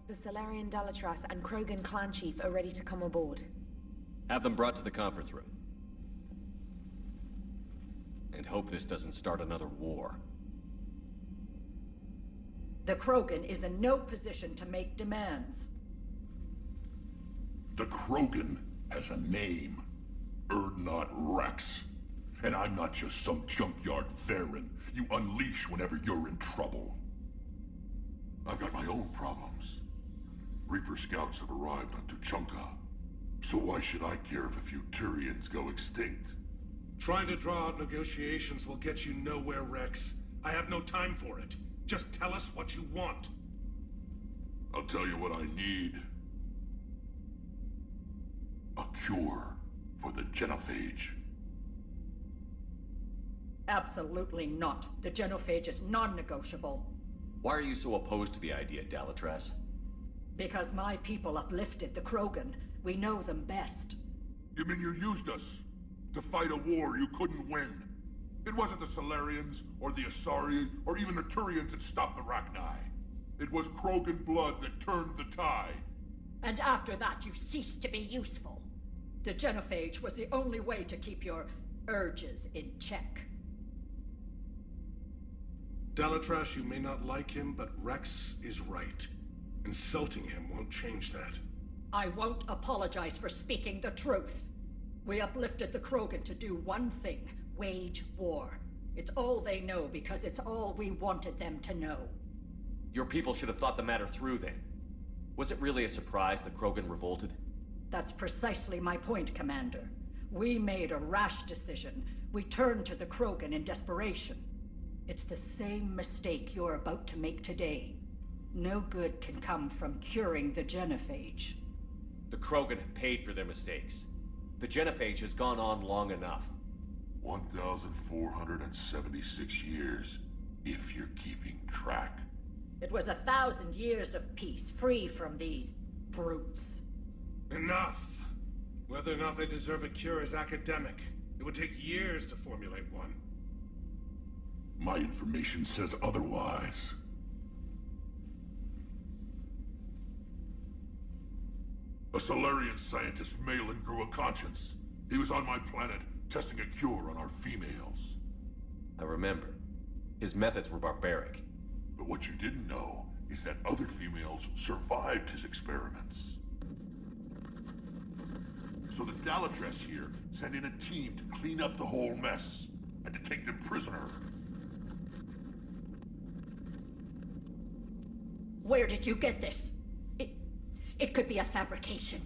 The Salarian Dalatras and Krogan clan chief are ready to come aboard. Have them brought to the conference room. And hope this doesn't start another war. The Krogan is in no position to make demands. The Krogan has a name. Erdnot Rex. And I'm not just some junkyard Varen you unleash whenever you're in trouble. I've got my own problems. Reaper scouts have arrived on Tuchanka. So why should I care if a few Turians go extinct? Trying to draw out negotiations will get you nowhere, Rex. I have no time for it. Just tell us what you want. I'll tell you what I need. A cure for the genophage. Absolutely not. The genophage is non-negotiable. Why are you so opposed to the idea, Dalatras? Because my people uplifted the Krogan. We know them best. You mean you used us to fight a war you couldn't win? It wasn't the Salarians, or the Asari, or even the Turians that stopped the Rachni. It was Krogan blood that turned the tide. And after that, you ceased to be useful. The genophage was the only way to keep your urges in check. Dalatras, you may not like him, but Rex is right. Insulting him won't change that. I won't apologize for speaking the truth. We uplifted the Krogan to do one thing, wage war. It's all they know because it's all we wanted them to know. Your people should have thought the matter through then. Was it really a surprise the Krogan revolted? That's precisely my point, Commander. We made a rash decision. We turned to the Krogan in desperation. It's the same mistake you're about to make today. No good can come from curing the genophage. The Krogan have paid for their mistakes. The genophage has gone on long enough. 1,476 years, if you're keeping track. It was 1,000 years of peace, free from these brutes. Enough! Whether or not they deserve a cure is academic. It would take years to formulate one. My information says otherwise. A Salarian scientist, Malin, grew a conscience. He was on my planet, testing a cure on our females. I remember. His methods were barbaric. But what you didn't know is that other females survived his experiments. So the Dalatras here sent in a team to clean up the whole mess, and to take them prisoner. Where did you get this? It could be a fabrication.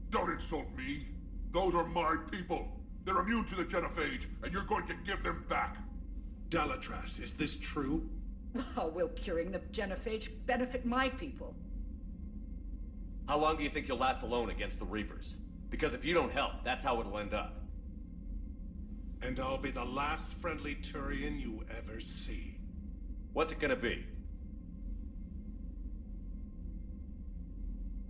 Don't insult me. Those are my people. They're immune to the genophage, and you're going to give them back. Dalatras, is this true? How will curing the genophage benefit my people? How long do you think you'll last alone against the Reapers? Because if you don't help, that's how it'll end up. And I'll be the last friendly Turian you ever see. What's it gonna be?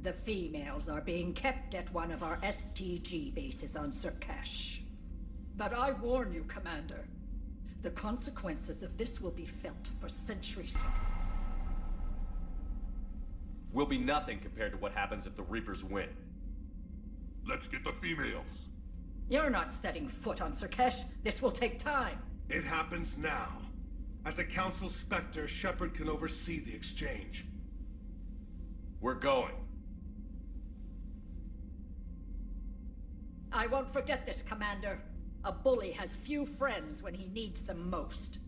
The females are being kept at one of our STG bases on Sur'Kesh. But I warn you, Commander, the consequences of this will be felt for centuries to come. Will be nothing compared to what happens if the Reapers win. Let's get the females. You're not setting foot on Sur'Kesh. This will take time. It happens now. As a Council Spectre, Shepard can oversee the exchange. We're going. I won't forget this, Commander. A bully has few friends when he needs them most.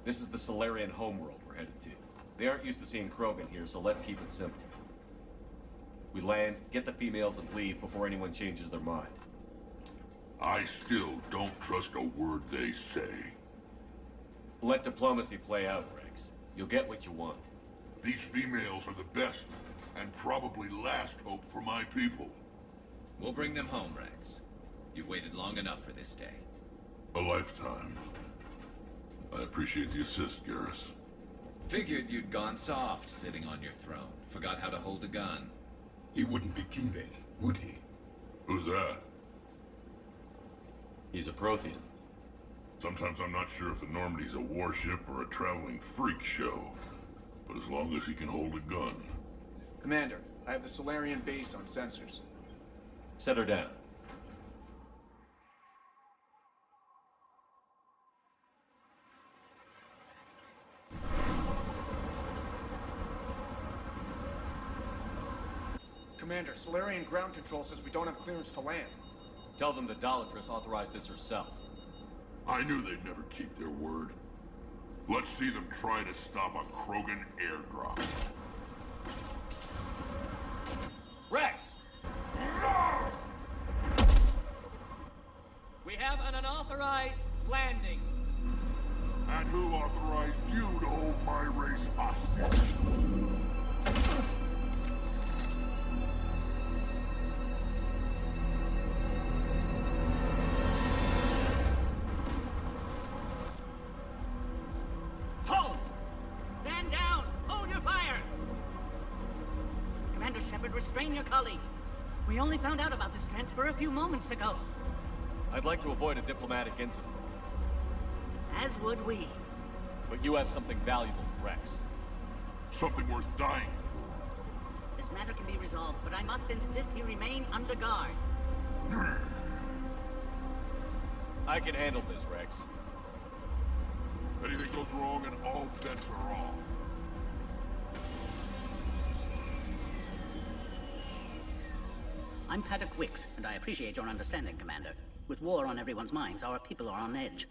This is the Solarian homeworld we're headed to. They aren't used to seeing Krogan here, so let's keep it simple. We land, get the females, and leave before anyone changes their mind. I still don't trust a word they say. Let diplomacy play out, Rex. You'll get what you want. These females are the best, and probably last hope for my people. We'll bring them home, Rex. You've waited long enough for this day. A lifetime. I appreciate the assist, Garrus. Figured you'd gone soft sitting on your throne. Forgot how to hold a gun. He wouldn't be king then, would he? Who's that? He's a Prothean. Sometimes I'm not sure if the Normandy's a warship or a traveling freak show. But as long as he can hold a gun. Commander, I have the Solarian base on sensors. Set her down. Commander, Solarian ground control says we don't have clearance to land. Tell them the Dolatress authorized this herself. I knew they'd never keep their word. Let's see them try to stop a Krogan airdrop. Rex! We have an unauthorized landing. And who authorized you to hold my race hostage? Hold! Stand down! Hold your fire! Commander Shepard, restrain your colleague. We only found out about this transfer a few moments ago. I'd like to avoid a diplomatic incident, As would we. but you have something valuable to Rex. Something worth dying for. This matter can be resolved, but I must insist he remain under guard. I can handle this, Rex. Anything goes wrong and all bets are off. I'm Paddock Wicks, and I appreciate your understanding, Commander. With war on everyone's minds, our people are on edge.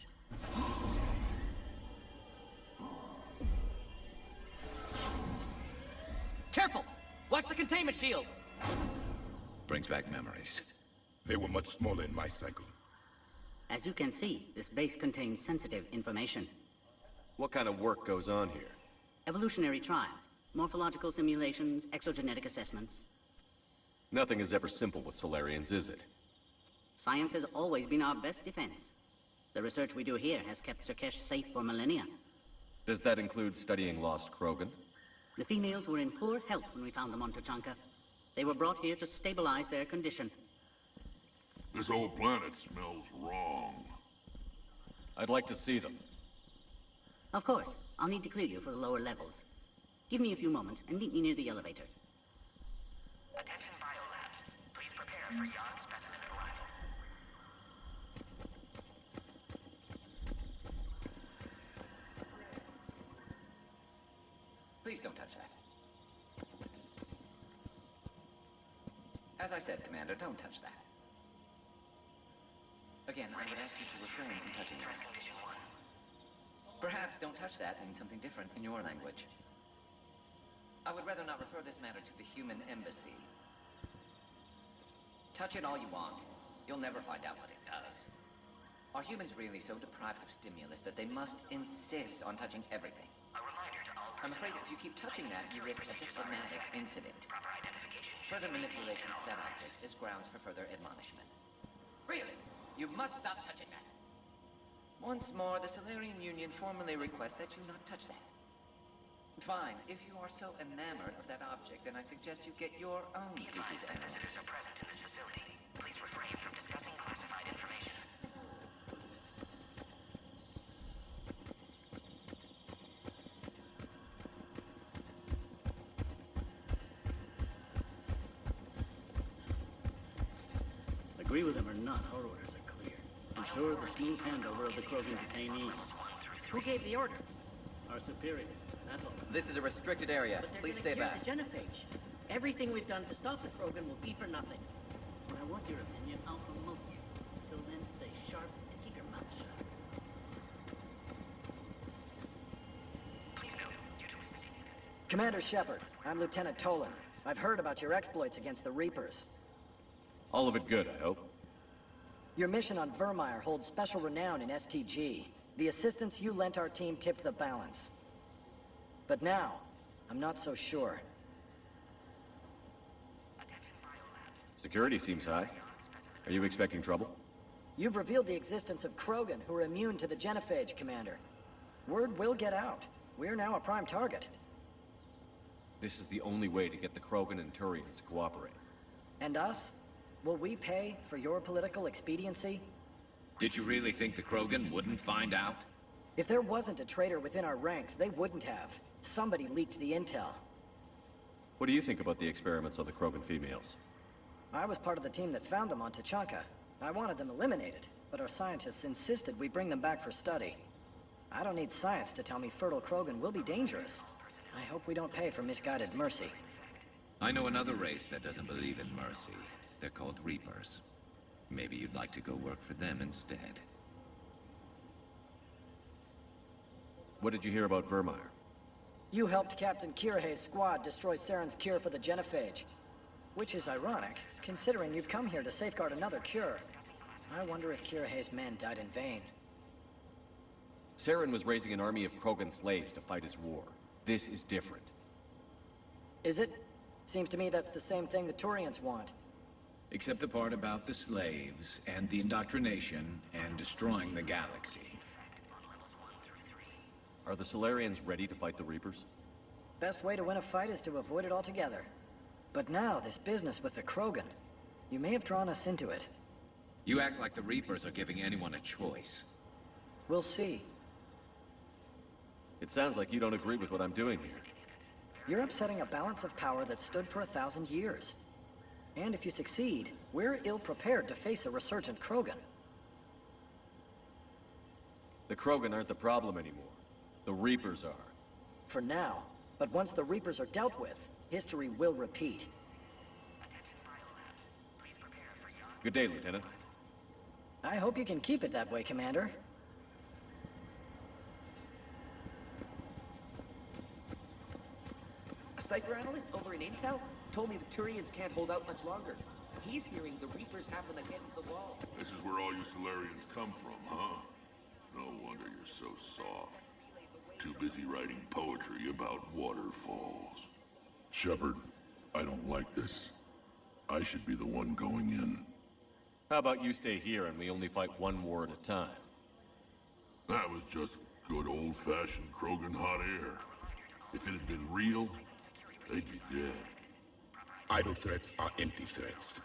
Careful! Watch the containment shield! Brings back memories. They were much smaller in my cycle. As you can see, this base contains sensitive information. What kind of work goes on here? Evolutionary trials, morphological simulations, exogenetic assessments. Nothing is ever simple with Solarians, is it? Science has always been our best defense. The research we do here has kept Sur'Kesh safe for millennia. Does that include studying lost Krogan? The females were in poor health when we found them on Tuchanka. They were brought here to stabilize their condition. This whole planet smells wrong. I'd like to see them. Of course, I'll need to clear you for the lower levels. Give me a few moments and meet me near the elevator. Attention biolabs. Please prepare for young specimen arrival. Please don't touch that. As I said, Commander, don't touch that. Again, I would ask you to refrain from touching that. Perhaps don't touch that means something different in your language. I would rather not refer this matter to the human embassy. Touch it all you want. You'll never find out what it does. Are humans really so deprived of stimulus that they must insist on touching everything? I'm afraid if you keep touching that, you risk a diplomatic incident. Further manipulation of that object is grounds for further admonishment. Really? You must stop touching that. Once more, the Solarian Union formally requests that you not touch that. Fine. If you are so enamored of that object, then I suggest you get your own feces animals. Visitors are present in this facility. Please refrain from discussing classified information. Agree with them or not, our orders are clear. Ensure the smooth handover of the Krogan detainees. Who gave the order? Our superiors, that's all. This is a restricted area. But they're Please gonna stay back. hear the genophage. Everything we've done to stop the Krogan will be for nothing. When I want your opinion, I'll promote you. Till then, stay sharp and keep your mouth shut. Commander Shepard, I'm Lieutenant Tolan. I've heard about your exploits against the Reapers. All of it good, I hope. Your mission on Vermeer holds special renown in STG. The assistance you lent our team tipped the balance. But now, I'm not so sure. Security seems high. Are you expecting trouble? You've revealed the existence of Krogan who are immune to the genophage, Commander. Word will get out. We're now a prime target. This is the only way to get the Krogan and Turians to cooperate. And us? Will we pay for your political expediency? Did you really think the Krogan wouldn't find out? If there wasn't a traitor within our ranks, they wouldn't have. Somebody leaked the intel. What do you think about the experiments on the Krogan females? I was part of the team that found them on Tuchanka. I wanted them eliminated, but our scientists insisted we bring them back for study. I don't need science to tell me fertile Krogan will be dangerous. I hope we don't pay for misguided mercy. I know another race that doesn't believe in mercy. They're called Reapers. Maybe you'd like to go work for them instead. What did you hear about Vermeer? You helped Captain Kirihei's squad destroy Saren's cure for the genophage. Which is ironic, considering you've come here to safeguard another cure. I wonder if Kirihei's men died in vain. Saren was raising an army of Krogan slaves to fight his war. This is different. Is it? Seems to me that's the same thing the Turians want. Except the part about the slaves, and the indoctrination, and destroying the galaxy. Are the Solarians ready to fight the Reapers? Best way to win a fight is to avoid it altogether. But now, this business with the Krogan. You may have drawn us into it. You act like the Reapers are giving anyone a choice. We'll see. It sounds like you don't agree with what I'm doing here. You're upsetting a balance of power that stood for 1,000 years. And if you succeed, we're ill-prepared to face a resurgent Krogan. The Krogan aren't the problem anymore. The Reapers are. For now. But once the Reapers are dealt with, history will repeat. Good day, Lieutenant. I hope you can keep it that way, Commander. A cipher analyst over in Intel told me the Turians can't hold out much longer. He's hearing the Reapers have them against the wall. This is where all you Solarians come from, huh? No wonder you're so soft. Too busy writing poetry about waterfalls. Shepard, I don't like this. I should be the one going in. How about you stay here and we only fight one war at a time? That was just good old-fashioned Krogan hot air. If it had been real, they'd be dead. Idle threats are empty threats.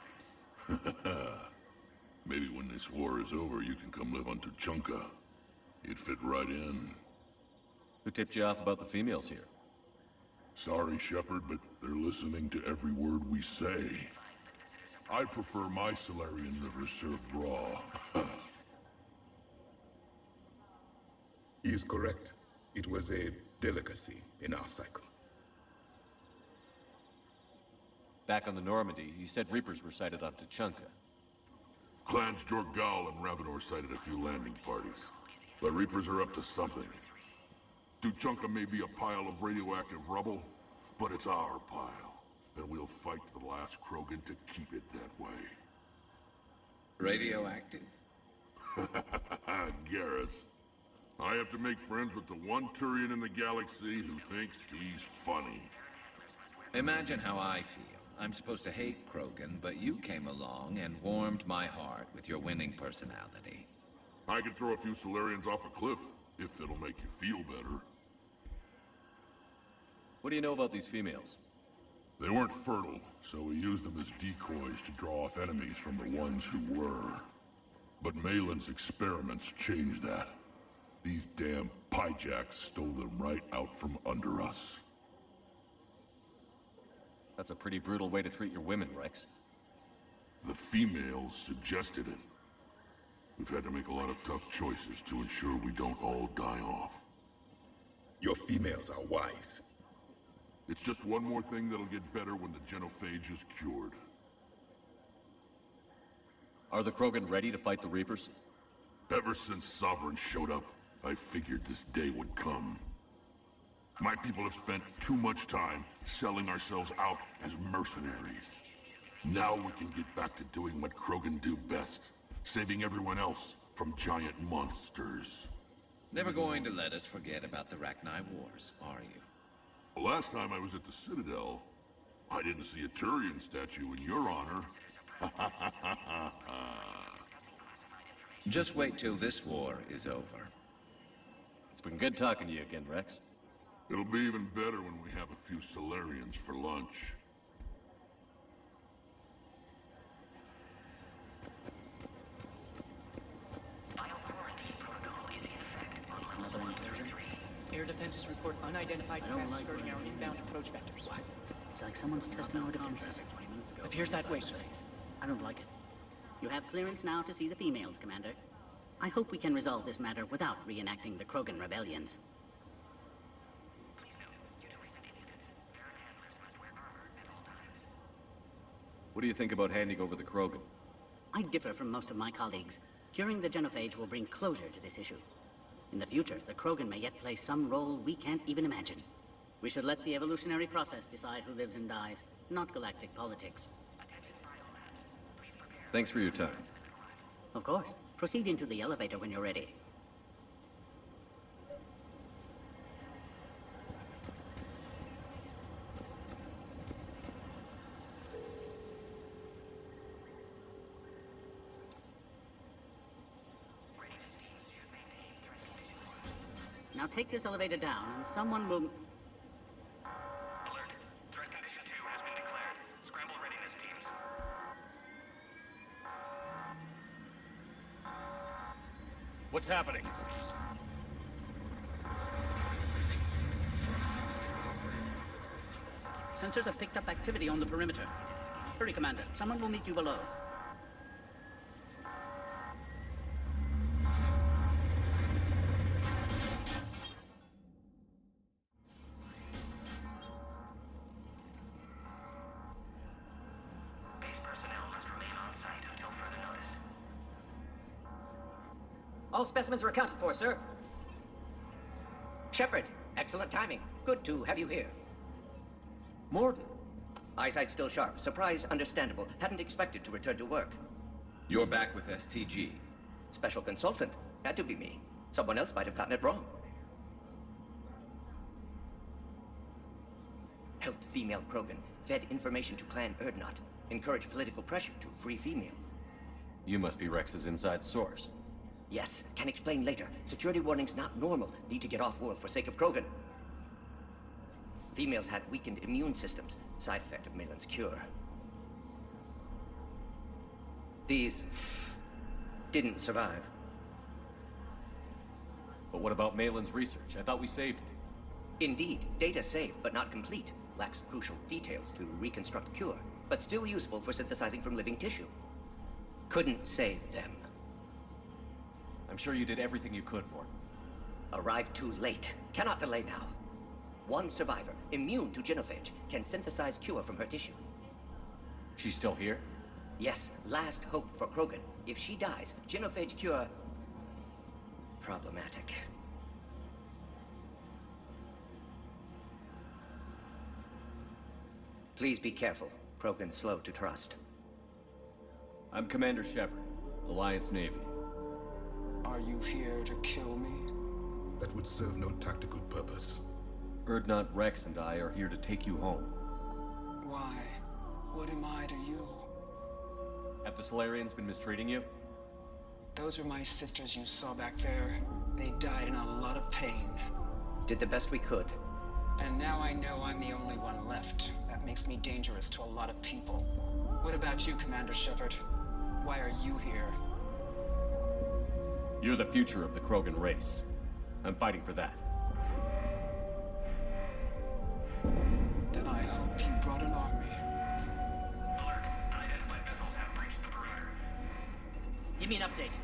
Maybe when this war is over, you can come live on Tuchanka. You'd fit right in. Who tipped you off about the females here? Sorry, Shepard, but they're listening to every word we say. I prefer my Solarian liver served raw. He is correct. It was a delicacy in our cycle. Back on the Normandy, you said Reapers were sighted on Tuchanka. Clans Jorgal and Ravenor sighted a few landing parties. The Reapers are up to something. Tuchanka may be a pile of radioactive rubble, but it's our pile. And we'll fight to the last Krogan to keep it that way. Radioactive? Garrus. I have to make friends with the one Turian in the galaxy who thinks he's funny. Imagine how I feel. I'm supposed to hate Krogan, but you came along and warmed my heart with your winning personality. I could throw a few Solarians off a cliff, if it'll make you feel better. What do you know about these females? They weren't fertile, so we used them as decoys to draw off enemies from the ones who were. But Malin's experiments changed that. These damn Pyjaks stole them right out from under us. That's a pretty brutal way to treat your women, Rex. The females suggested it. We've had to make a lot of tough choices to ensure we don't all die off. Your females are wise. It's just one more thing that'll get better when the genophage is cured. Are the Krogan ready to fight the Reapers? Ever since Sovereign showed up, I figured this day would come. My people have spent too much time selling ourselves out as mercenaries. Now we can get back to doing what Krogan do best, saving everyone else from giant monsters. Never going to let us forget about the Rachni Wars, are you? Last time I was at the Citadel, I didn't see a Turian statue in your honor. Just wait till this war is over. It's been good talking to you again, Rex. It'll be even better when we have a few Solarians for lunch. Another incursion? Air defenses report unidentified craft skirting our inbound approach vectors. What? It's like someone's testing our defenses. Appears that way, sir. I don't like it. You have clearance now to see the females, Commander. I hope we can resolve this matter without reenacting the Krogan rebellions. What do you think about handing over the Krogan? I differ from most of my colleagues. Curing the genophage will bring closure to this issue. In the future, the Krogan may yet play some role we can't even imagine. We should let the evolutionary process decide who lives and dies, not galactic politics. Thanks for your time. Of course. Proceed into the elevator when you're ready. Now take this elevator down, and someone will... Alert. Threat condition 2 has been declared. Scramble readiness teams. What's happening? Sensors have picked up activity on the perimeter. Hurry, Commander. Someone will meet you below. All specimens are accounted for, sir. Shepard, excellent timing. Good to have you here. Morden. Eyesight still sharp. Surprise understandable. Hadn't expected to return to work. You're back with STG. Special consultant. Had to be me. Someone else might have gotten it wrong. Helped female Krogan. Fed information to Clan Erdnot. Encouraged political pressure to free females. You must be Rex's inside source. Yes, can explain later. Security warnings not normal. Need to get off-world for sake of Krogan. Females had weakened immune systems. Side effect of Malin's cure. These didn't survive. But what about Malin's research? I thought we saved it. Indeed, data saved, but not complete. Lacks crucial details to reconstruct cure, but still useful for synthesizing from living tissue. Couldn't save them. I'm sure you did everything you could, Morden. Arrived too late. Cannot delay now. One survivor, immune to genophage, can synthesize cure from her tissue. She's still here? Yes, last hope for Krogan. If she dies, genophage cure... problematic. Please be careful. Krogan slow to trust. I'm Commander Shepard, Alliance Navy. Are you here to kill me? That would serve no tactical purpose. Erdnot, Rex, and I are here to take you home. Why? What am I to you? Have the Solarians been mistreating you? Those are my sisters you saw back there. They died in a lot of pain. Did the best we could. And now I know I'm the only one left. That makes me dangerous to a lot of people. What about you, Commander Shepard? Why are you here? You're the future of the Krogan race. I'm fighting for that. Then I hope you brought an army. Alert. Unidentified missiles have breached the perimeter. Give me an update.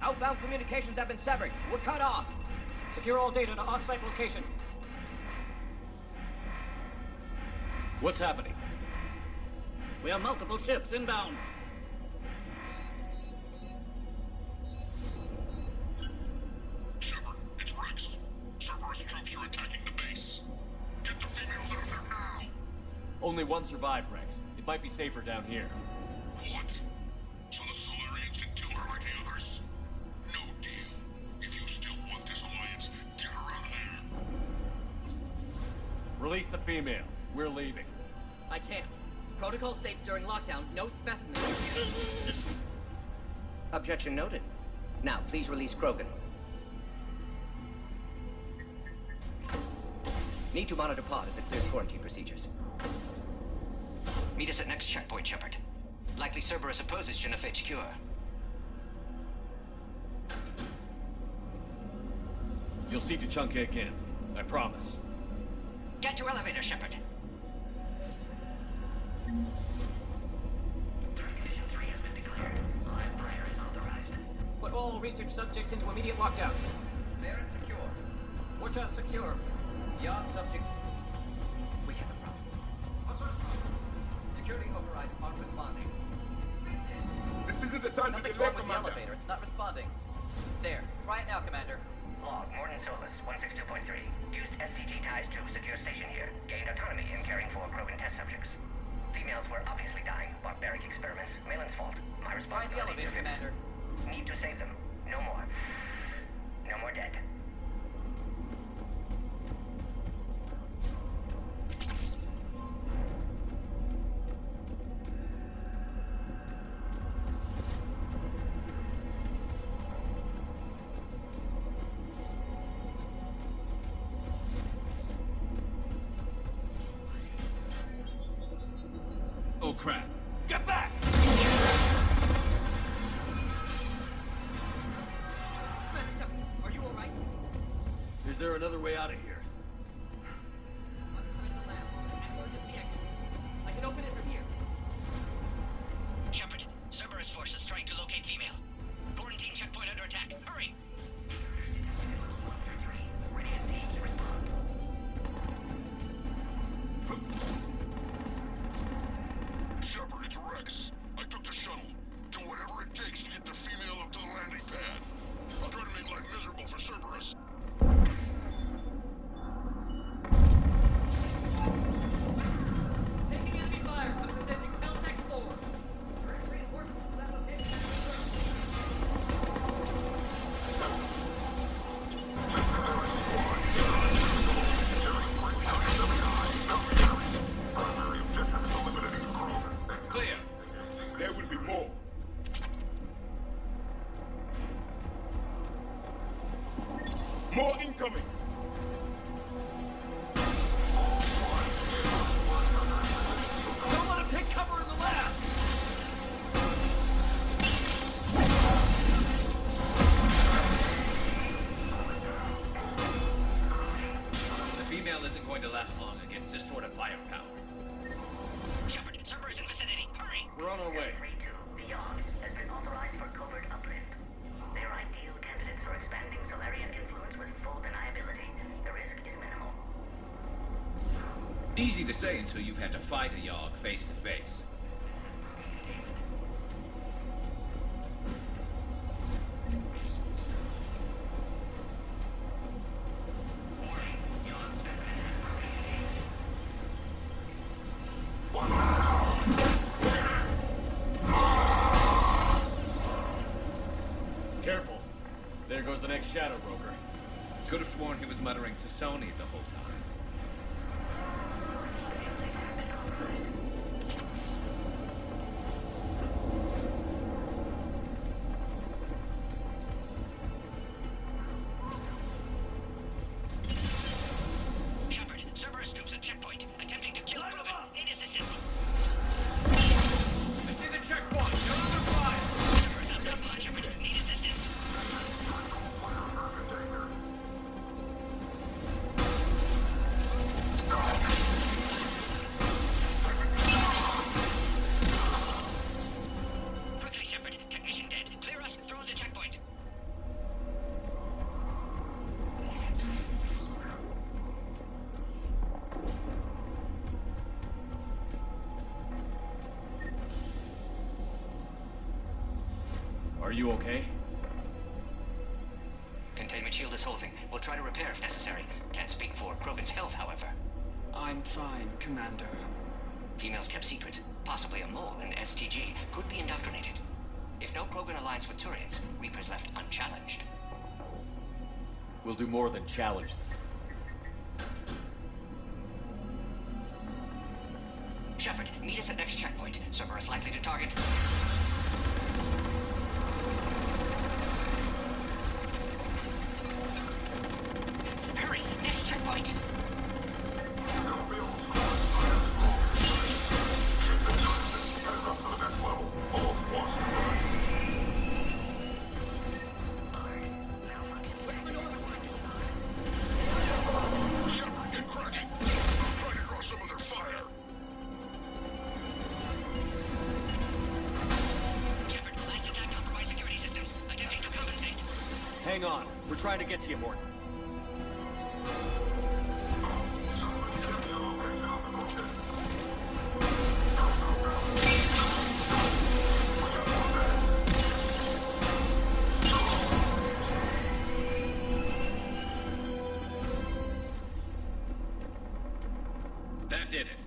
Outbound communications have been severed. We're cut off. Secure all data to off-site location. What's happening? We have multiple ships inbound. Shepard, it's Rex. Cerberus troops are attacking the base. Only one survived, Rex. It might be safer down here. What? So the Solarians can kill her like the others? No deal. If you still want this alliance, get her out of there. Release the female. We're leaving. I can't. Protocol states during lockdown, no specimens. Objection noted. Now, please release Krogan. Need to monitor pod as it clears quarantine procedures. Meet us at next checkpoint, Shepard. Likely Cerberus opposes genophage cure. You'll see Tuchanka again. I promise. Get to elevator, Shepard. Put all research subjects into immediate lockdown. They're secure. Watch secure. Yard subjects. We have a problem. Security overrides aren't responding. This isn't the time to Something's delay, wrong with the Commander. elevator. It's not responding. There. Try it now, Commander. Log, Morton Solus, 162.3. Used STG ties to secure station here. Gained autonomy in caring for Krogan test subjects. Females were obviously dying. Barbaric experiments. Malin's fault. My Try the responsibility elevator, to fix. Commander. Need to save them. No more. No more dead. Oh, crap. Get back! Are you alright? Is there another way out of here? I can open it from here. Shepard, Cerberus forces trying to locate female. Quarantine checkpoint under attack. Hurry! Shepard, it's Rex. I took the shuttle. Do whatever it takes to get the female up to the landing pad. I'll try to make life miserable for Cerberus. Taking enemy fire. I'm presenting Celtech 4. Reinforcements left location. Clear. There will be more. More incoming. Don't want to pick cover in the lab! The female isn't going to last long against this sort of firepower. Shepard, Cerberus in vicinity. Hurry! We're on our way. 3-2, the Yard has been authorized for covert uplift. They're ideal candidates for expanding Solarian influence with full deniability. The risk is minimal. Easy to say until you've had to fight a Yogg face to face. Careful. There goes the next shadow broker. Could have sworn he was muttering to Sony the whole time. Shepard, Cerberus troops at checkpoint, attempting to kill Krogan. Need assistance. I see the checkpoint. You're under fire. Cerberus outside pod, Shepard. Need assistance. Quickly, Shepard. Technician dead. Clear us through the checkpoint. Are you okay? Containment shield is holding. We'll try to repair if necessary. Can't speak for Krogan's health, however. I'm fine, Commander. Females kept secret. Possibly a mole in STG could be indoctrinated. If no Krogan allies with Turians, Reaper's left unchallenged. We'll do more than challenge them. Shepard, meet us at next checkpoint. Server is likely to target. Hurry, next checkpoint. Shepard, get cracking! I'm trying to cross some of their fire! Shepard, last attack compromised security systems. Attempting to compensate. Hang on. We're trying to get to you, Morton. That did it.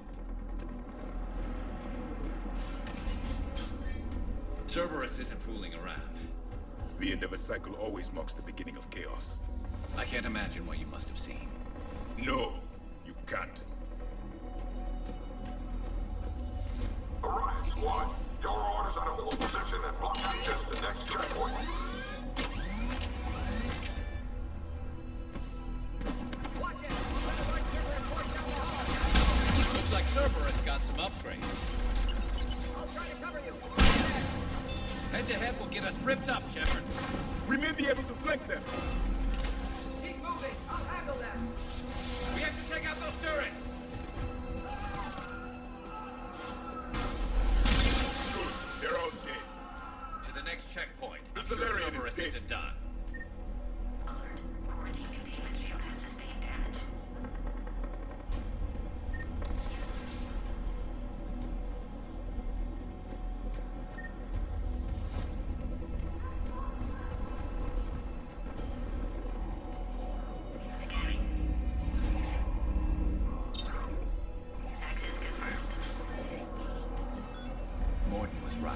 Cerberus isn't fooling around. The end of a cycle always marks the beginning of chaos. I can't imagine what you must have seen. No, you can't. Orion Squad, your orders are to hold position and block access to next checkpoint. Looks like Cerberus got some upgrades. I'll try to cover you. Head-to-head will get us ripped up, Shepard. We may be able to flank them. Keep moving. I'll handle that. We have to take out those turrets. Good, they're all dead. To the next checkpoint. The I'm sure Solarian is Cerberus dead. isn't done. Morton was right.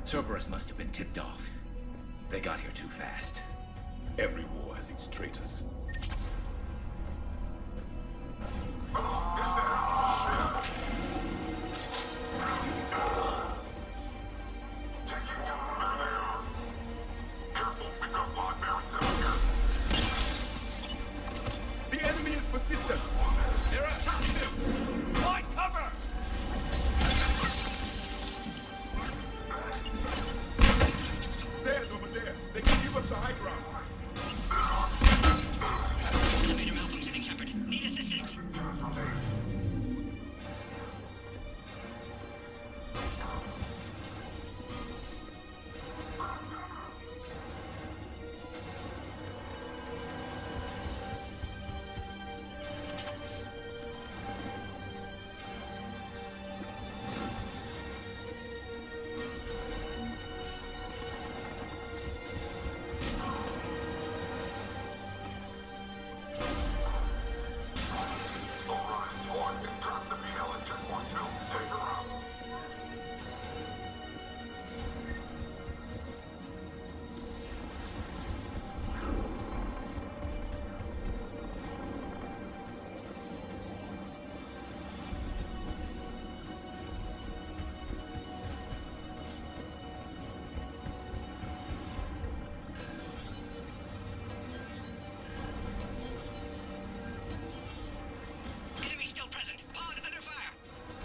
Cerberus must have been tipped off. They got here too fast. Every war has its traitors. The enemy is persistent! They're up top too! Find cover! There's over there! They can give us the high ground! Elevator malfunctioning, Shepard. Need assistance. Enemy still present. Pod under fire.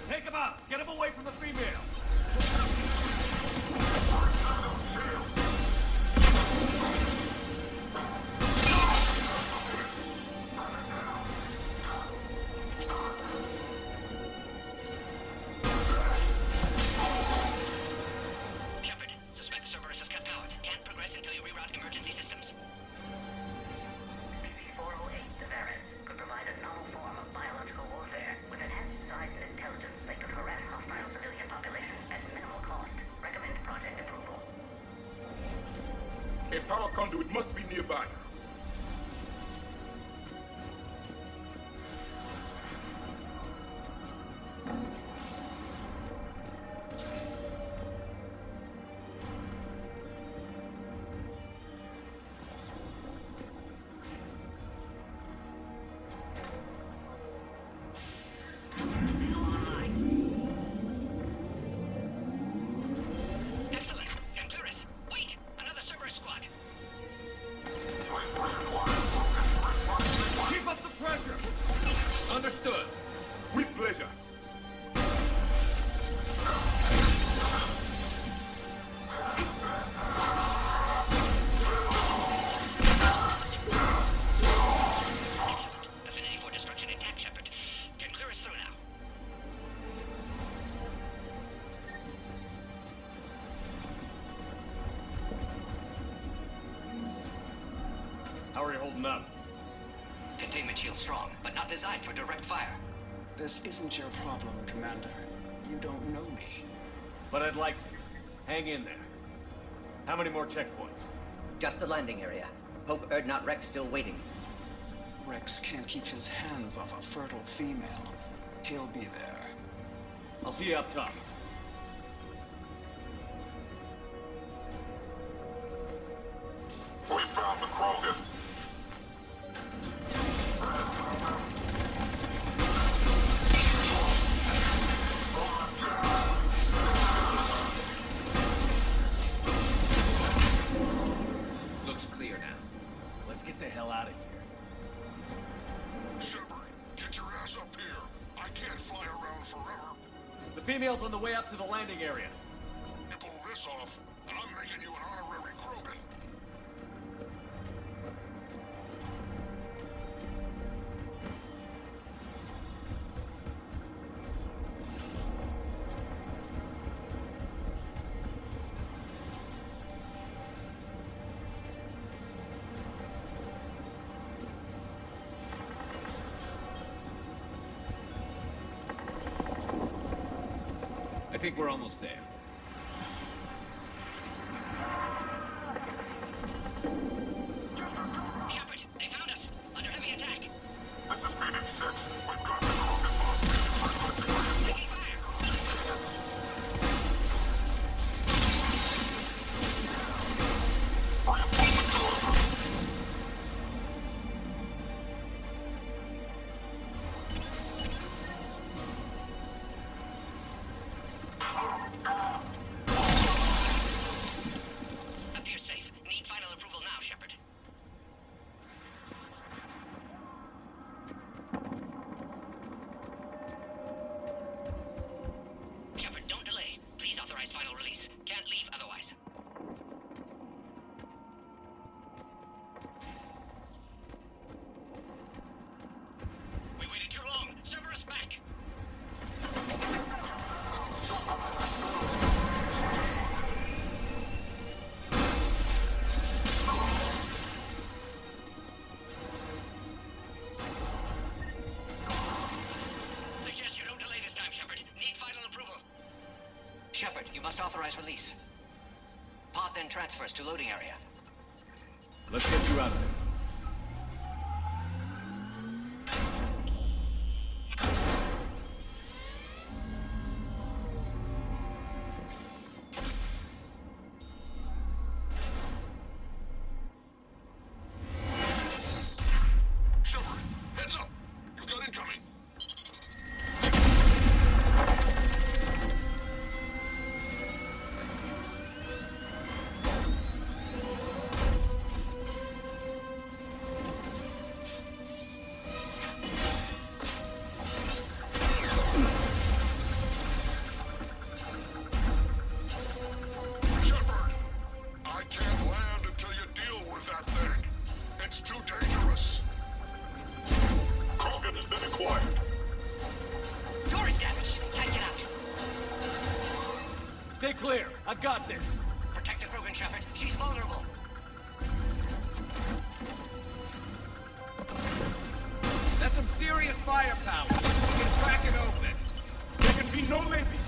Take him out! Get him away from the female! Shepard, suspect Cerberus has cut power. Can't progress until you reroute emergency systems. Species 408, the variant, could provide a novel form of biological warfare. With enhanced size and intelligence, they could harass hostile civilian populations at minimal cost. Recommend project approval. A power conduit must be nearby. them up. Containment shield strong, but not designed for direct fire. This isn't your problem, Commander. You don't know me. But I'd like to. Hang in there. How many more checkpoints? Just the landing area. Hope Erdnot Rex still waiting. Rex can't keep his hands off a fertile female. He'll be there. I'll see you up top. We found the Krogan. Looks clear now. Let's get the hell out of here. Shepard, get your ass up here. I can't fly around forever. The female's on the way up to the landing area. You pull this off, and I'm making you an honorary Krogan. I think we're almost there. Shepard, they found us! Under heavy attack! This is Meeting 6. We've got the Krogan boss. Taking fire! Appears safe. Need final approval now, Shepard. Shepard, don't delay. Please authorize final release. Can't leave otherwise. We waited too long. Cerberus back. Suggest you don't delay this time, Shepard. Need final approval. Shepard, you must authorize release. Pod then transfers to loading area. Let's get you out of there. Shepard, heads up. You've got incoming. Shepard, I can't land until you deal with that thing. It's too dangerous. Krogan has been acquired. Door is damaged. Can't get out. Stay clear. I've got this. Protect the Krogan, Shepard. She's vulnerable. That's some serious firepower. We can crack it open. There can be no maybe.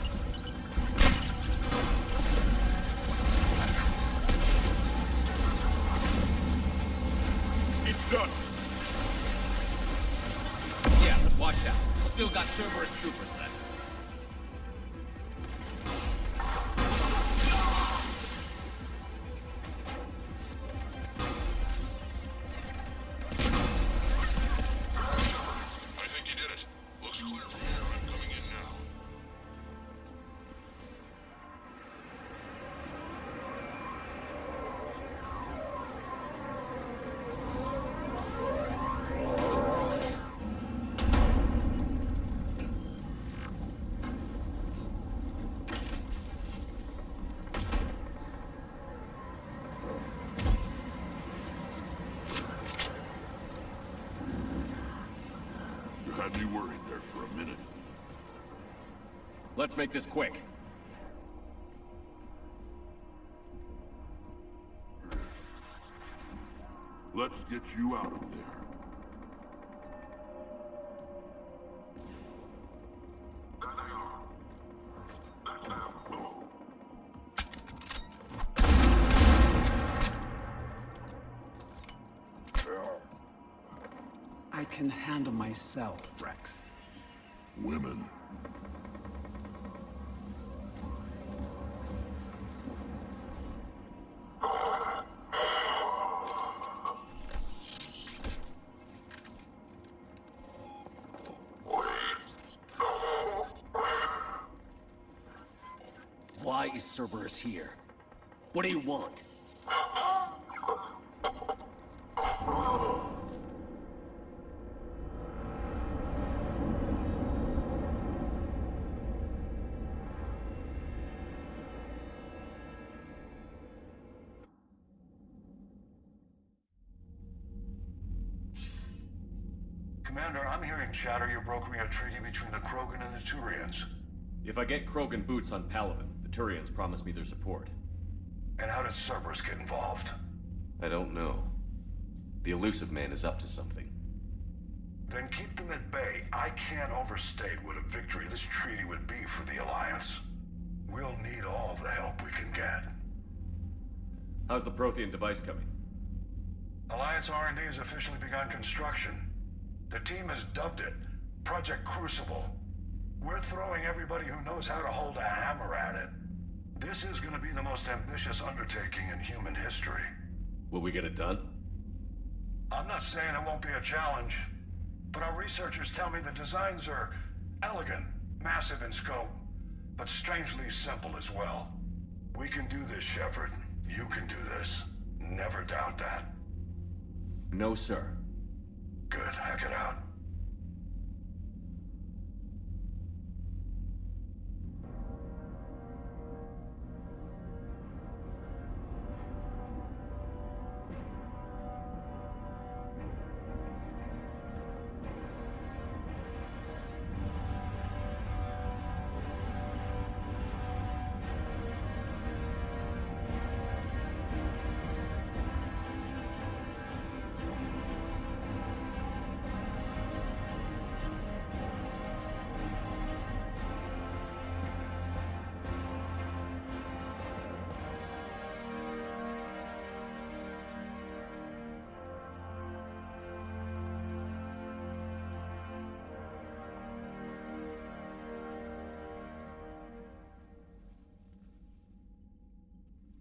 It's done. Yeah, but watch out. Still got Cerberus troopers left. I think you did it. Looks clear from here. I'm coming in now. You had me worried there for a minute. Let's make this quick. Let's get you out of there. There they are. That's them. I can handle myself, Rex. Women. Why is Cerberus here? What do you want? Commander, I'm hearing chatter you're brokering a treaty between the Krogan and the Turians. If I get Krogan boots on Palaven, the Turians promise me their support. And how did Cerberus get involved? I don't know. The elusive man is up to something. Then keep them at bay. I can't overstate what a victory this treaty would be for the Alliance. We'll need all the help we can get. How's the Prothean device coming? Alliance R&D has officially begun construction. The team has dubbed it Project Crucible. We're throwing everybody who knows how to hold a hammer at it. This is going to be the most ambitious undertaking in human history. Will we get it done? I'm not saying it won't be a challenge, but our researchers tell me the designs are elegant, massive in scope, but strangely simple as well. We can do this, Shepard. You can do this. Never doubt that. No, sir. Good. Hack it out.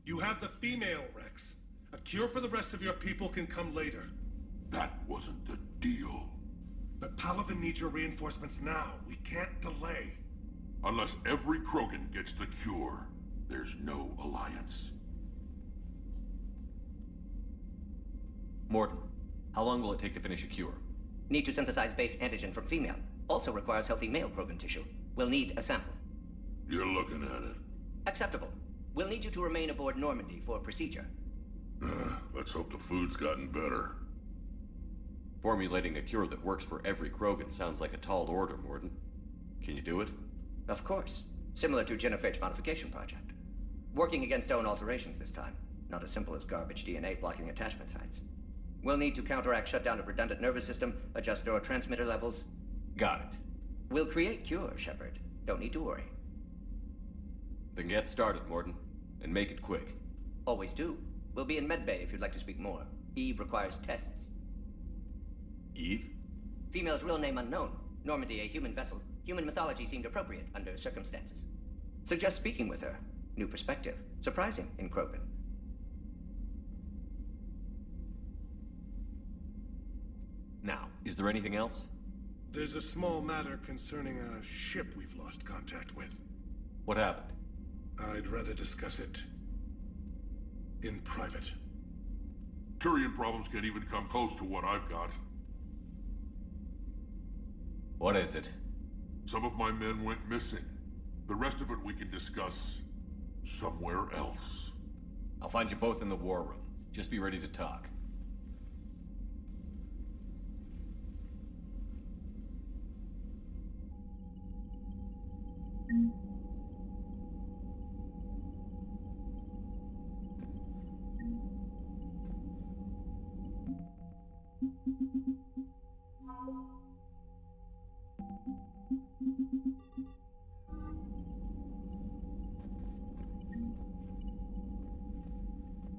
You have the female, Rex. A cure for the rest of your people can come later. That wasn't the deal. But Palaven needs your reinforcements now. We can't delay. Unless every Krogan gets the cure, there's no alliance. Morton, how long will it take to finish a cure? Need to synthesize base antigen from female. Also requires healthy male Krogan tissue. We'll need a sample. You're looking at it. Acceptable. We'll need you to remain aboard Normandy for procedure. Let's hope the food's gotten better. Formulating a cure that works for every Krogan sounds like a tall order, Morton. Can you do it? Of course. Similar to Genophage modification project. Working against own alterations this time. Not as simple as garbage DNA blocking attachment sites. We'll need to counteract shutdown of redundant nervous system, adjust neurotransmitter levels. Got it. We'll create cure, Shepard. Don't need to worry. Then get started, Morton. And make it quick. Always do. We'll be in medbay if you'd like to speak more. Eve requires tests. Eve? Female's real name unknown. Normandy, a human vessel. Human mythology seemed appropriate under circumstances. Suggest speaking with her. New perspective. Surprising in Krogan. Now, is there anything else? There's a small matter concerning a ship we've lost contact with. What happened? I'd rather discuss it in private. Turian problems can't even come close to what I've got. What is it? Some of my men went missing. The rest of it we can discuss somewhere else. I'll find you both in the war room. Just be ready to talk.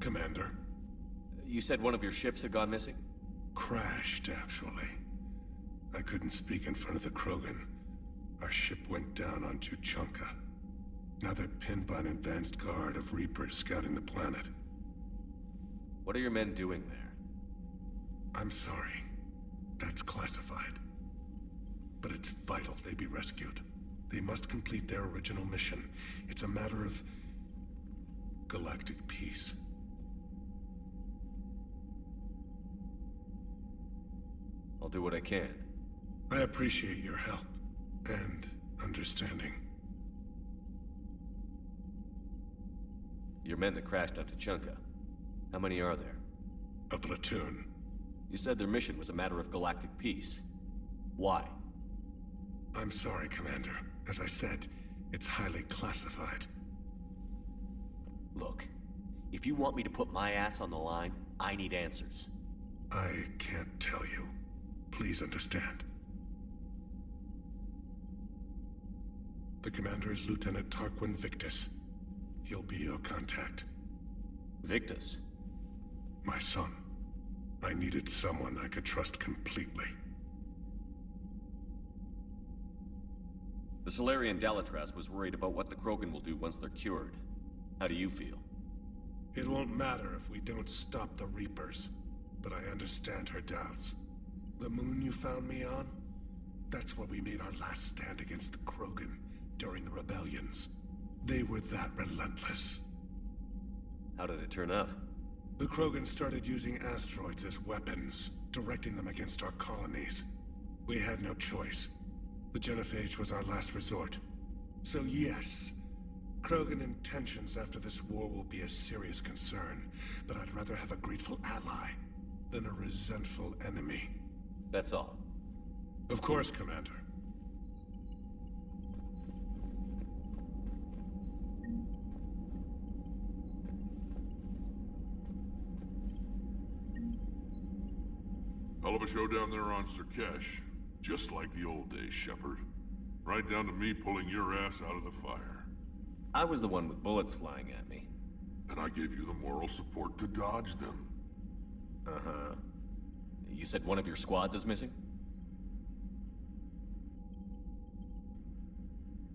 Commander. You said one of your ships had gone missing? Crashed, actually. I couldn't speak in front of the Krogan. Our ship went down on Tuchanka. Now they're pinned by an advanced guard of Reapers scouting the planet. What are your men doing there? I'm sorry. That's classified. But it's vital they be rescued. They must complete their original mission. It's a matter of galactic peace. I'll do what I can. I appreciate your help and understanding. Your men that crashed on Tuchanka. How many are there? A platoon. You said their mission was a matter of galactic peace. Why? I'm sorry, Commander. As I said, it's highly classified. Look, if you want me to put my ass on the line, I need answers. I can't tell you. Please understand. The commander is Lieutenant Tarquin Victus. He'll be your contact. Victus? My son. I needed someone I could trust completely. The Solarian Dalatras was worried about what the Krogan will do once they're cured. How do you feel? It won't matter if we don't stop the Reapers, but I understand her doubts. The moon you found me on? That's where we made our last stand against the Krogan during the rebellions. They were that relentless. How did it turn out? The Krogan started using asteroids as weapons, directing them against our colonies. We had no choice. The genophage was our last resort. So yes, Krogan intentions after this war will be a serious concern, but I'd rather have a grateful ally than a resentful enemy. That's all. Of course, Commander. Hell of a show down there on Sur'Kesh. Just like the old days, Shepard. Right down to me pulling your ass out of the fire. I was the one with bullets flying at me. And I gave you the moral support to dodge them. Uh-huh. You said one of your squads is missing?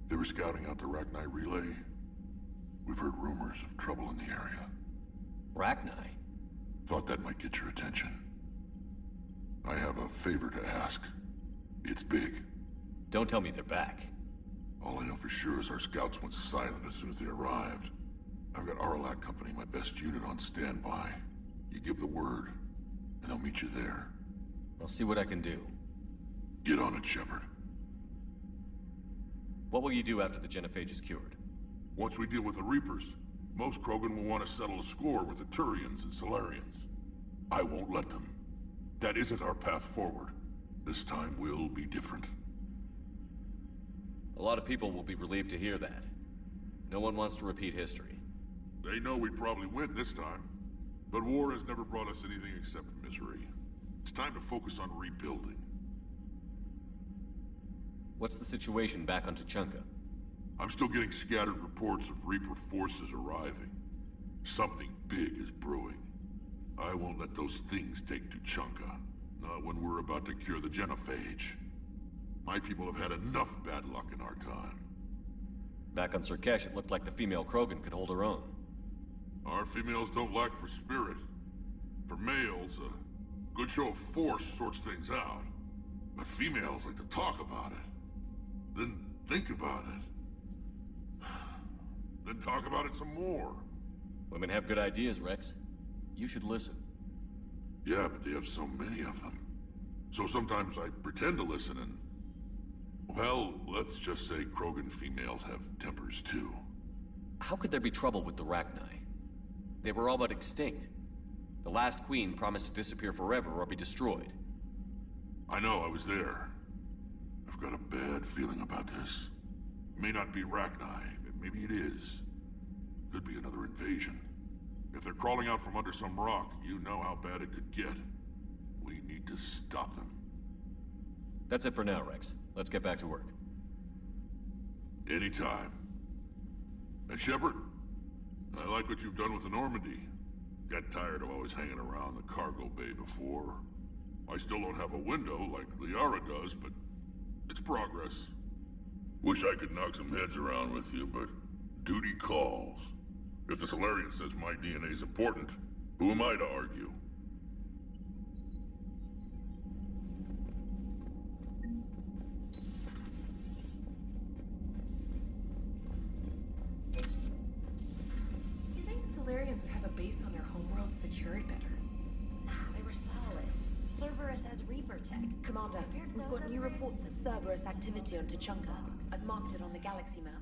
They were scouting out the Rachni relay. We've heard rumors of trouble in the area. Rachni? Thought that might get your attention. I have a favor to ask. It's big. Don't tell me they're back. All I know for sure is our scouts went silent as soon as they arrived. I've got Aralac Company, my best unit, on standby. You give the word, and they'll meet you there. I'll see what I can do. Get on it, Shepard. What will you do after the genophage is cured? Once we deal with the Reapers, most Krogan will want to settle a score with the Turians and Solarians. I won't let them. That isn't our path forward. This time will be different. A lot of people will be relieved to hear that. No one wants to repeat history. They know we'd probably win this time. But war has never brought us anything except misery. It's time to focus on rebuilding. What's the situation back on Tuchanka? I'm still getting scattered reports of Reaper forces arriving. Something big is brewing. I won't let those things take Tuchanka. Not when we're about to cure the genophage. My people have had enough bad luck in our time. Back on Sur'Kesh, it looked like the female Krogan could hold her own. Our females don't lack for spirit. For males, a good show of force sorts things out. But females like to talk about it. Then think about it. Then talk about it some more. Women have good ideas, Rex. You should listen. Yeah, but they have so many of them. So sometimes I pretend to listen and... Well, let's just say Krogan females have tempers too. How could there be trouble with the Rachni? They were all but extinct. The last queen promised to disappear forever or be destroyed. I know, I was there. I've got a bad feeling about this. It may not be Rachni, maybe it is. Could be another invasion. If they're crawling out from under some rock, you know how bad it could get. We need to stop them. That's it for now, Rex. Let's get back to work. Anytime. And Shepard, I like what you've done with the Normandy. Got tired of always hanging around the cargo bay before. I still don't have a window like Liara does, but it's progress. Wish I could knock some heads around with you, but duty calls. If the Solarian says my DNA is important, who am I to argue? You think Solarians would have a base on their homeworld secured better? Nah, they were solid. Cerberus has Reaper tech. Commander, we've got new reports of Cerberus activity on Tuchanka. I've marked it on the galaxy map.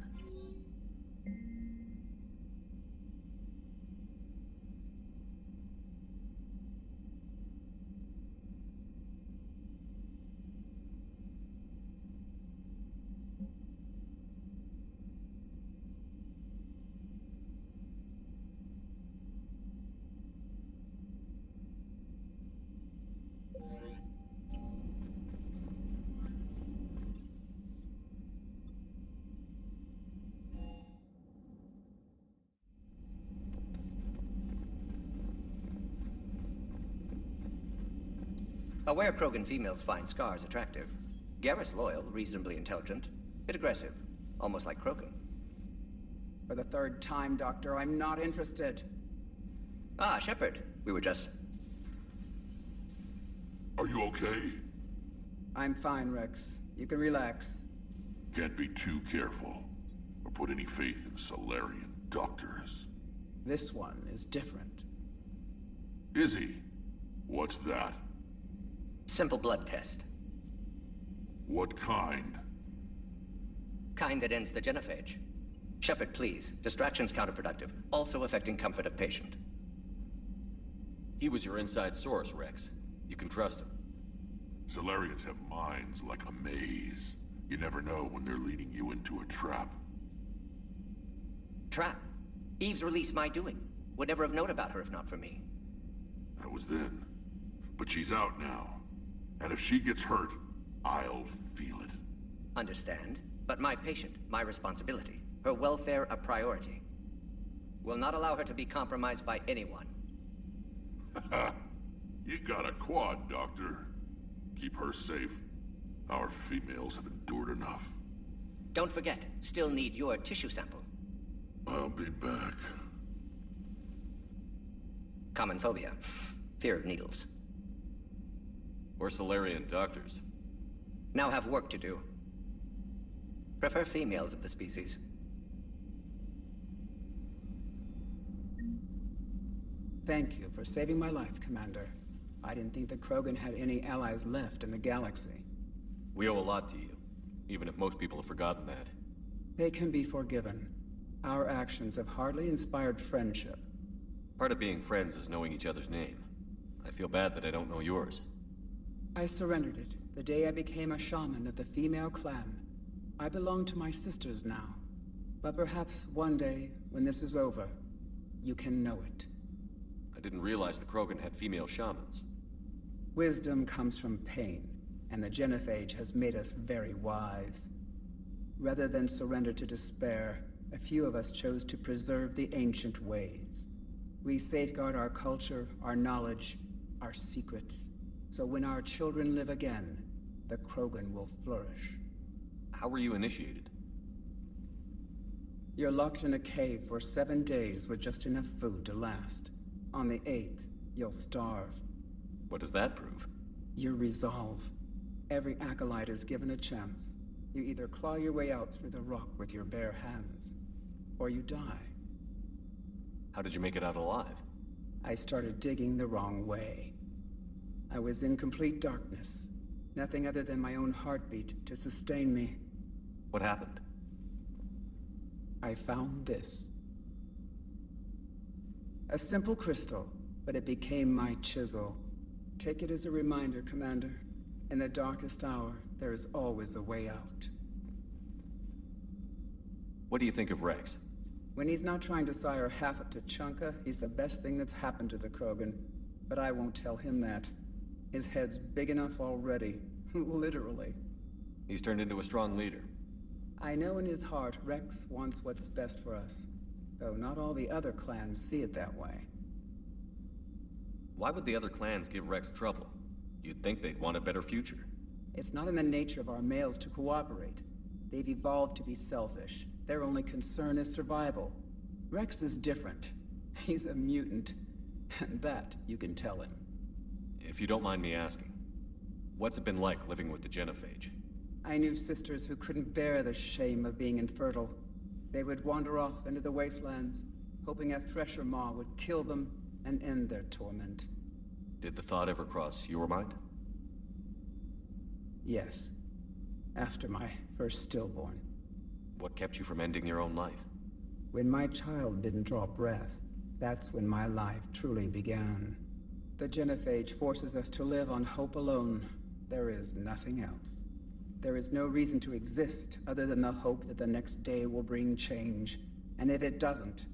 Aware Krogan females find scars attractive. Garrus loyal, reasonably intelligent, bit aggressive, almost like Krogan. For the third time, Doctor, I'm not interested. Ah, Shepard. We were just... Are you okay? I'm fine, Rex. You can relax. Can't be too careful, or put any faith in Solarian doctors. This one is different. Is he? What's that? Simple blood test. What kind? Kind that ends the genophage. Shepard, please. Distraction's counterproductive, also affecting comfort of patient. He was your inside source, Rex. You can trust him. Solarians have minds like a maze. You never know when they're leading you into a trap. Trap? Eve's release my doing. Would never have known about her if not for me. That was then. But she's out now. And if she gets hurt, I'll feel it. Understand. But my patient, my responsibility. Her welfare a priority. Will not allow her to be compromised by anyone. You got a quad, Doctor. Keep her safe. Our females have endured enough. Don't forget, still need your tissue sample. I'll be back. Common phobia. Fear of needles. Or Solarian doctors. Now have work to do. Prefer females of the species. Thank you for saving my life, Commander. I didn't think the Krogan had any allies left in the galaxy. We owe a lot to you, even if most people have forgotten that. They can be forgiven. Our actions have hardly inspired friendship. Part of being friends is knowing each other's name. I feel bad that I don't know yours. I surrendered it the day I became a shaman of the female clan. I belong to my sisters now. But perhaps one day, when this is over, you can know it. I didn't realize the Krogan had female shamans. Wisdom comes from pain, and the genophage has made us very wise. Rather than surrender to despair, a few of us chose to preserve the ancient ways. We safeguard our culture, our knowledge, our secrets. So when our children live again, the Krogan will flourish. How were you initiated? You're locked in a cave for 7 days with just enough food to last. On the 8th, you'll starve. What does that prove? Your resolve. Every acolyte is given a chance. You either claw your way out through the rock with your bare hands, or you die. How did you make it out alive? I started digging the wrong way. I was in complete darkness. Nothing other than my own heartbeat to sustain me. What happened? I found this. A simple crystal, but it became my chisel. Take it as a reminder, Commander. In the darkest hour, there is always a way out. What do you think of Rex? When he's not trying to sire half of Tuchanka, he's the best thing that's happened to the Krogan. But I won't tell him that. His head's big enough already. Literally. He's turned into a strong leader. I know in his heart Rex wants what's best for us. Though not all the other clans see it that way. Why would the other clans give Rex trouble? You'd think they'd want a better future. It's not in the nature of our males to cooperate. They've evolved to be selfish. Their only concern is survival. Rex is different. He's a mutant. And that you can tell him. If you don't mind me asking, what's it been like living with the genophage? I knew sisters who couldn't bear the shame of being infertile. They would wander off into the wastelands, hoping a Thresher Maw would kill them and end their torment. Did the thought ever cross your mind? Yes. After my first stillborn. What kept you from ending your own life? When my child didn't draw breath, that's when my life truly began. The genophage forces us to live on hope alone. There is nothing else. There is no reason to exist other than the hope that the next day will bring change. And if it doesn't,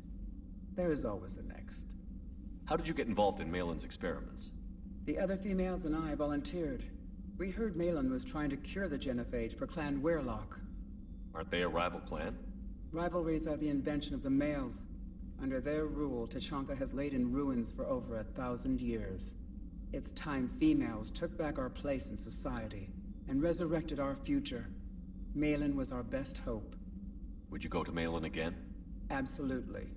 there is always the next. How did you get involved in Malin's experiments? The other females and I volunteered. We heard Malin was trying to cure the genophage for Clan Weirlock. Aren't they a rival clan? Rivalries are the invention of the males. Under their rule, Tuchanka has laid in ruins for over 1,000 years. It's time females took back our place in society and resurrected our future. Malin was our best hope. Would you go to Malin again? Absolutely.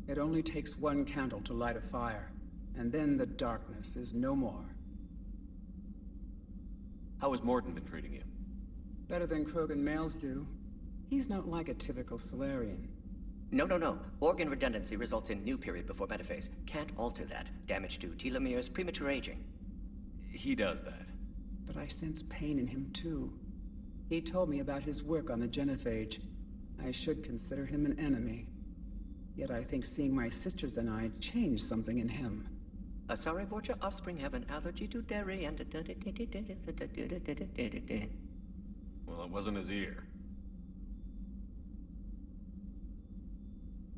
It only takes one candle to light a fire, and then the darkness is no more. How has Morden been treating you? Better than Krogan males do. He's not like a typical Solarian. No. Organ redundancy results in new period before metaphase. Can't alter that. Damage to telomeres, premature aging. He does that. But I sense pain in him too. He told me about his work on the genophage. I should consider him an enemy. Yet I think seeing my sisters and I changed something in him. Asari Borgia offspring have an allergy to dairy and... Well, it wasn't his ear.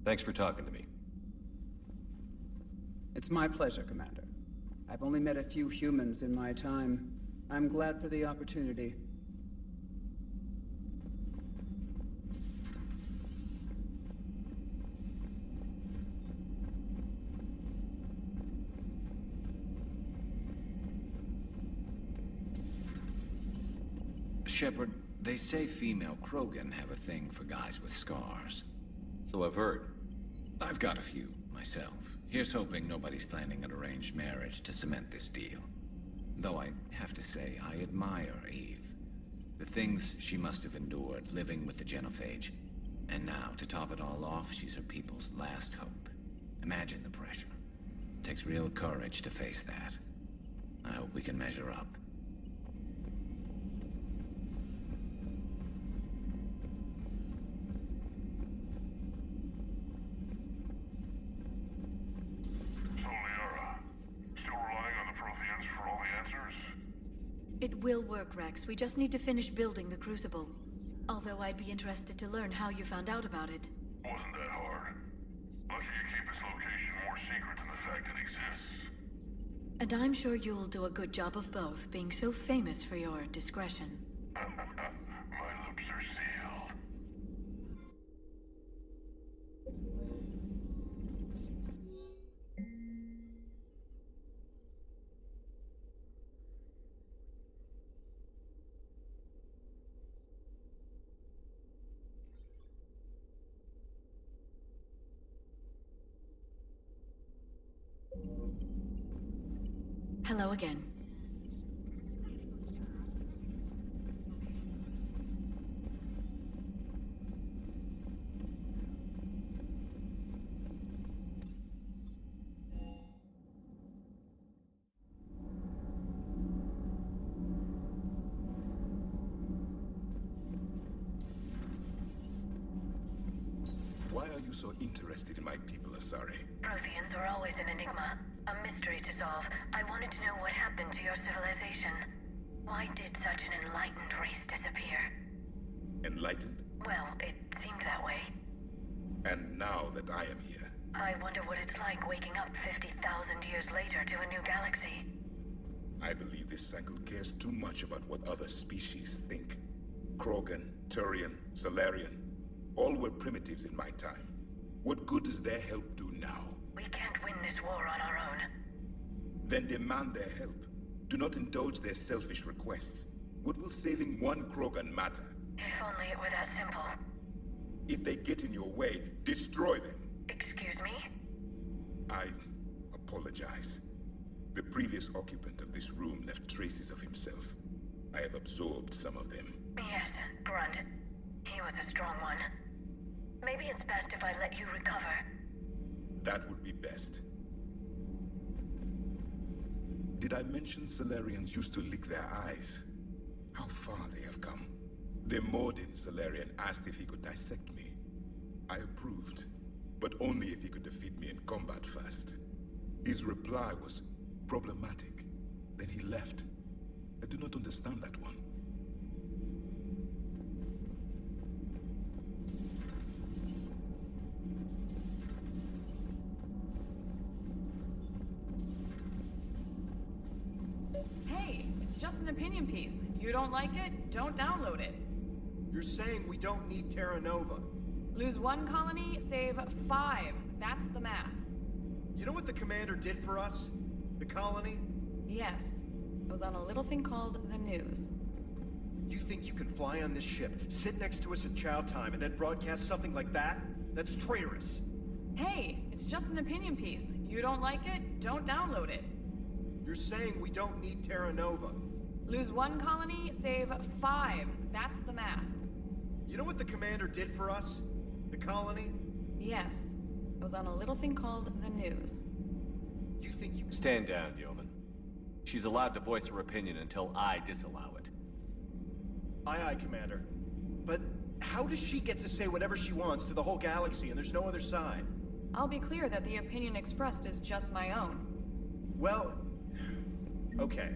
Thanks for talking to me. It's my pleasure, Commander. I've only met a few humans in my time. I'm glad for the opportunity. Shepard, they say female Krogan have a thing for guys with scars. So I've heard. I've got a few, myself. Here's hoping nobody's planning an arranged marriage to cement this deal. Though I have to say, I admire Eve. The things she must have endured living with the genophage. And now, to top it all off, she's her people's last hope. Imagine the pressure. It takes real courage to face that. I hope we can measure up. It will work, Rex. We just need to finish building the Crucible. Although I'd be interested to learn how you found out about it. Wasn't that hard. Lucky you keep its location more secret than the fact it exists. And I'm sure you'll do a good job of both, being so famous for your discretion. My lips are sealed. Hello again. Why are you so interested in my people, Asari? Protheans are always an enigma. A mystery to solve. I wanted to know what happened to your civilization. Why did such an enlightened race disappear? Enlightened? Well, it seemed that way. And now that I am here... I wonder what it's like waking up 50,000 years later to a new galaxy. I believe this cycle cares too much about what other species think. Krogan, Turian, Solarian, all were primitives in my time. What good does their help do now? We can't win this war on our own. Then demand their help. Do not indulge their selfish requests. What will saving one Krogan matter? If only it were that simple. If they get in your way, destroy them. Excuse me? I apologize. The previous occupant of this room left traces of himself. I have absorbed some of them. Yes, Grunt. He was a strong one. Maybe it's best if I let you recover. That would be best. Did I mention Salarians used to lick their eyes? How far they have come. The Mordin Salarian asked if he could dissect me. I approved, but only if he could defeat me in combat first. His reply was problematic. Then he left. I do not understand that one. Hey, it's just an opinion piece. You don't like it? Don't download it. You're saying we don't need Terra Nova. Lose 1 colony, save 5. That's the math. You know what the commander did for us? The colony? Yes. It was on a little thing called the news. You think you can fly on this ship, sit next to us at chow time, and then broadcast something like that? That's traitorous. Hey, it's just an opinion piece. You don't like it? Don't download it. You're saying we don't need Terra Nova. Lose 1 colony, save 5. That's the math. You know what the commander did for us? The colony? Yes. It was on a little thing called the news. You think you... Stand down, Yeoman. She's allowed to voice her opinion until I disallow it. Aye, aye, Commander. But how does she get to say whatever she wants to the whole galaxy and there's no other side? I'll be clear that the opinion expressed is just my own. Well... okay.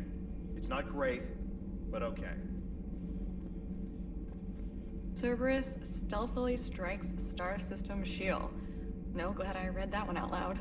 It's not great, but okay. Cerberus stealthily strikes Star System shield. No, glad I read that one out loud.